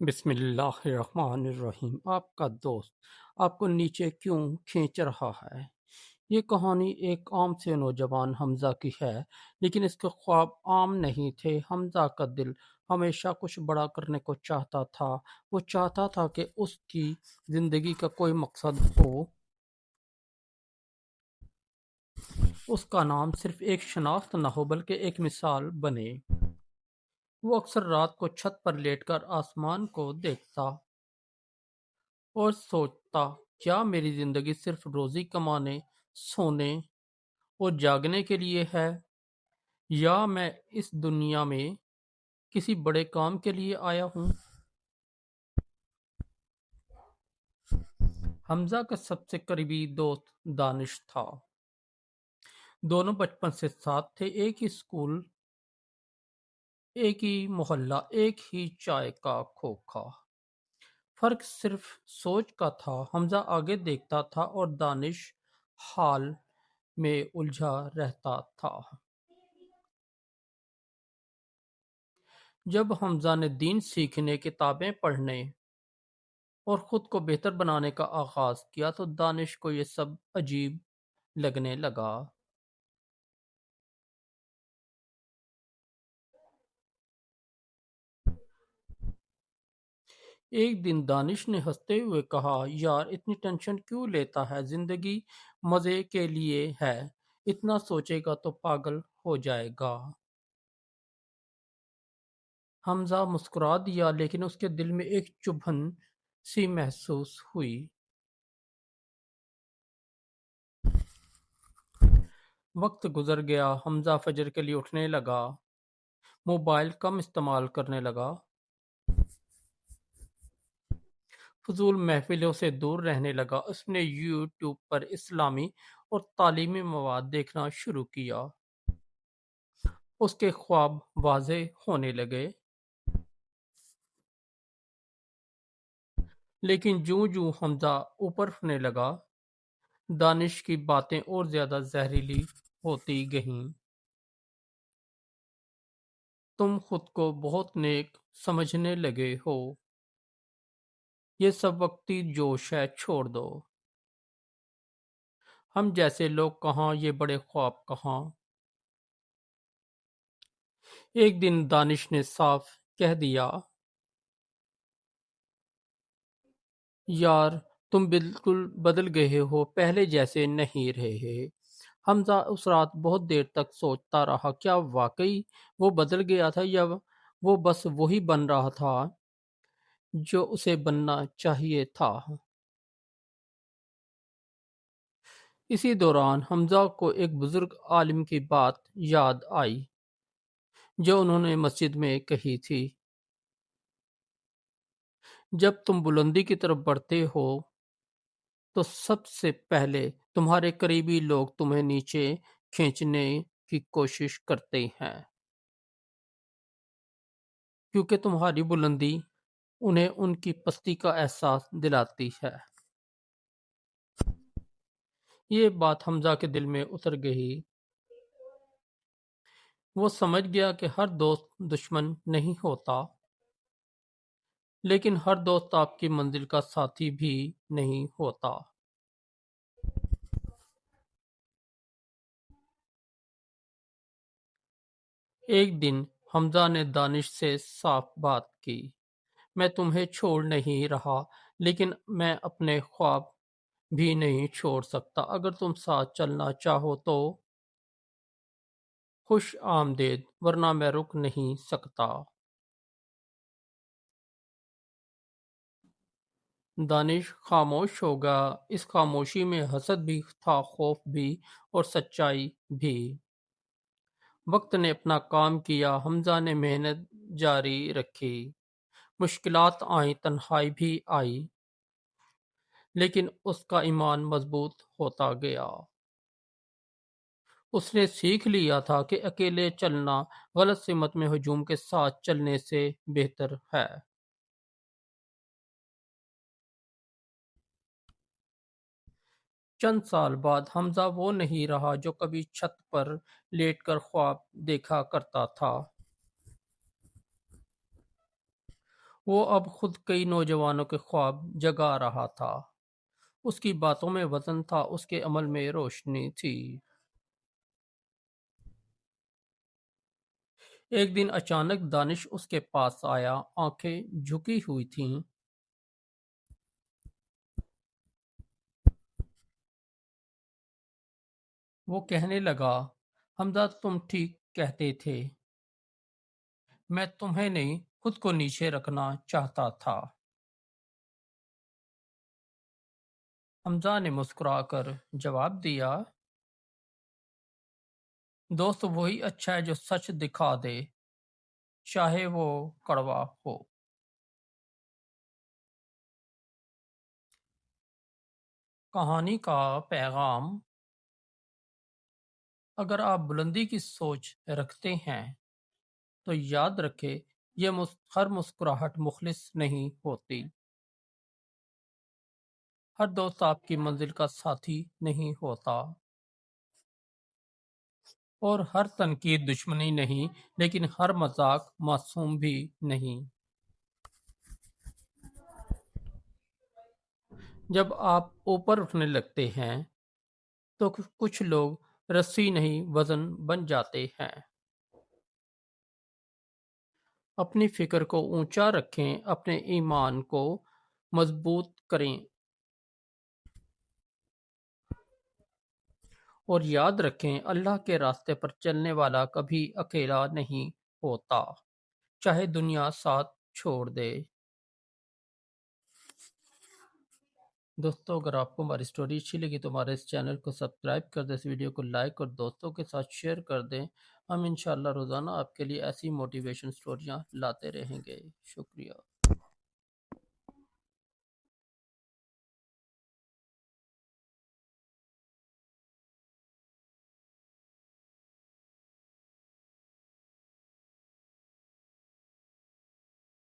بسم اللہ الرحمن الرحیم۔ آپ کا دوست آپ کو نیچے کیوں کھینچ رہا ہے؟ یہ کہانی ایک عام سے نوجوان حمزہ کی ہے، لیکن اس کے خواب عام نہیں تھے۔ حمزہ کا دل ہمیشہ کچھ بڑا کرنے کو چاہتا تھا۔ وہ چاہتا تھا کہ اس کی زندگی کا کوئی مقصد ہو، اس کا نام صرف ایک شناخت نہ ہو بلکہ ایک مثال بنے۔ وہ اکثر رات کو چھت پر لیٹ کر آسمان کو دیکھتا اور سوچتا، کیا میری زندگی صرف روزی کمانے، سونے اور جاگنے کے لیے ہے، یا میں اس دنیا میں کسی بڑے کام کے لیے آیا ہوں؟ حمزہ کا سب سے قریبی دوست دانش تھا۔ دونوں بچپن سے ساتھ تھے، ایک ہی اسکول، ایک ہی محلہ، ایک ہی چائے کا کھوکھا۔ فرق صرف سوچ کا تھا۔ حمزہ آگے دیکھتا تھا اور دانش حال میں الجھا رہتا تھا۔ جب حمزہ نے دین سیکھنے، کتابیں پڑھنے اور خود کو بہتر بنانے کا آغاز کیا تو دانش کو یہ سب عجیب لگنے لگا۔ ایک دن دانش نے ہنستے ہوئے کہا، یار اتنی ٹینشن کیوں لیتا ہے؟ زندگی مزے کے لیے ہے، اتنا سوچے گا تو پاگل ہو جائے گا۔ حمزہ مسکرا دیا، لیکن اس کے دل میں ایک چبھن سی محسوس ہوئی۔ وقت گزر گیا، حمزہ فجر کے لیے اٹھنے لگا، موبائل کم استعمال کرنے لگا، فضول محفلوں سے دور رہنے لگا۔ اس نے یوٹیوب پر اسلامی اور تعلیمی مواد دیکھنا شروع کیا۔ اس کے خواب واضح ہونے لگے، لیکن جوں جوں حمزہ اوپر اٹھنے لگا، دانش کی باتیں اور زیادہ زہریلی ہوتی گئیں۔ تم خود کو بہت نیک سمجھنے لگے ہو، یہ سب وقتی جوش ہے، چھوڑ دو۔ ہم جیسے لوگ کہاں، یہ بڑے خواب کہاں۔ ایک دن دانش نے صاف کہہ دیا، یار تم بالکل بدل گئے ہو، پہلے جیسے نہیں رہے۔ حمزہ اس رات بہت دیر تک سوچتا رہا، کیا واقعی وہ بدل گیا تھا، یا وہ بس وہی بن رہا تھا جو اسے بننا چاہیے تھا۔ اسی دوران حمزہ کو ایک بزرگ عالم کی بات یاد آئی جو انہوں نے مسجد میں کہی تھی، جب تم بلندی کی طرف بڑھتے ہو تو سب سے پہلے تمہارے قریبی لوگ تمہیں نیچے کھینچنے کی کوشش کرتے ہیں، کیونکہ تمہاری بلندی انہیں ان کی پستی کا احساس دلاتی ہے۔ یہ بات حمزہ کے دل میں اتر گئی۔ وہ سمجھ گیا کہ ہر دوست دشمن نہیں ہوتا، لیکن ہر دوست آپ کی منزل کا ساتھی بھی نہیں ہوتا۔ ایک دن حمزہ نے دانش سے صاف بات کی، میں تمہیں چھوڑ نہیں رہا، لیکن میں اپنے خواب بھی نہیں چھوڑ سکتا۔ اگر تم ساتھ چلنا چاہو تو خوش آمدید، ورنہ میں رک نہیں سکتا۔ دانش خاموش ہو گیا۔ اس خاموشی میں حسد بھی تھا، خوف بھی، اور سچائی بھی۔ وقت نے اپنا کام کیا، حمزہ نے محنت جاری رکھی، مشکلات آئیں، تنہائی بھی آئی، لیکن اس کا ایمان مضبوط ہوتا گیا۔ اس نے سیکھ لیا تھا کہ اکیلے چلنا غلط سمت میں ہجوم کے ساتھ چلنے سے بہتر ہے۔ چند سال بعد حمزہ وہ نہیں رہا جو کبھی چھت پر لیٹ کر خواب دیکھا کرتا تھا۔ وہ اب خود کئی نوجوانوں کے خواب جگا رہا تھا۔ اس کی باتوں میں وزن تھا، اس کے عمل میں روشنی تھی۔ ایک دن اچانک دانش اس کے پاس آیا، آنکھیں جھکی ہوئی تھیں۔ وہ کہنے لگا، حمزہ تم ٹھیک کہتے تھے، میں تمہیں نہیں خود کو نیچے رکھنا چاہتا تھا۔ حمزہ نے مسکرا کر جواب دیا، دوست وہی اچھا ہے جو سچ دکھا دے، چاہے وہ کڑوا ہو۔ کہانی کا پیغام: اگر آپ بلندی کی سوچ رکھتے ہیں تو یاد رکھیں یہ ہر مسکراہٹ مخلص نہیں ہوتی، ہر دوست آپ کی منزل کا ساتھی نہیں ہوتا، اور ہر تنقید دشمنی نہیں، لیکن ہر مذاق معصوم بھی نہیں۔ جب آپ اوپر اٹھنے لگتے ہیں تو کچھ لوگ رسی نہیں وزن بن جاتے ہیں۔ اپنی فکر کو اونچا رکھیں، اپنے ایمان کو مضبوط کریں، اور یاد رکھیں اللہ کے راستے پر چلنے والا کبھی اکیلا نہیں ہوتا، چاہے دنیا ساتھ چھوڑ دے۔ دوستو، اگر آپ کو ہماری سٹوری اچھی لگی تو ہمارے اس چینل کو سبسکرائب کر دیں، اس ویڈیو کو لائک اور دوستوں کے ساتھ شیئر کر دیں۔ ہم انشاءاللہ روزانہ آپ کے لیے ایسی موٹیویشن سٹوریاں لاتے رہیں گے۔ شکریہ۔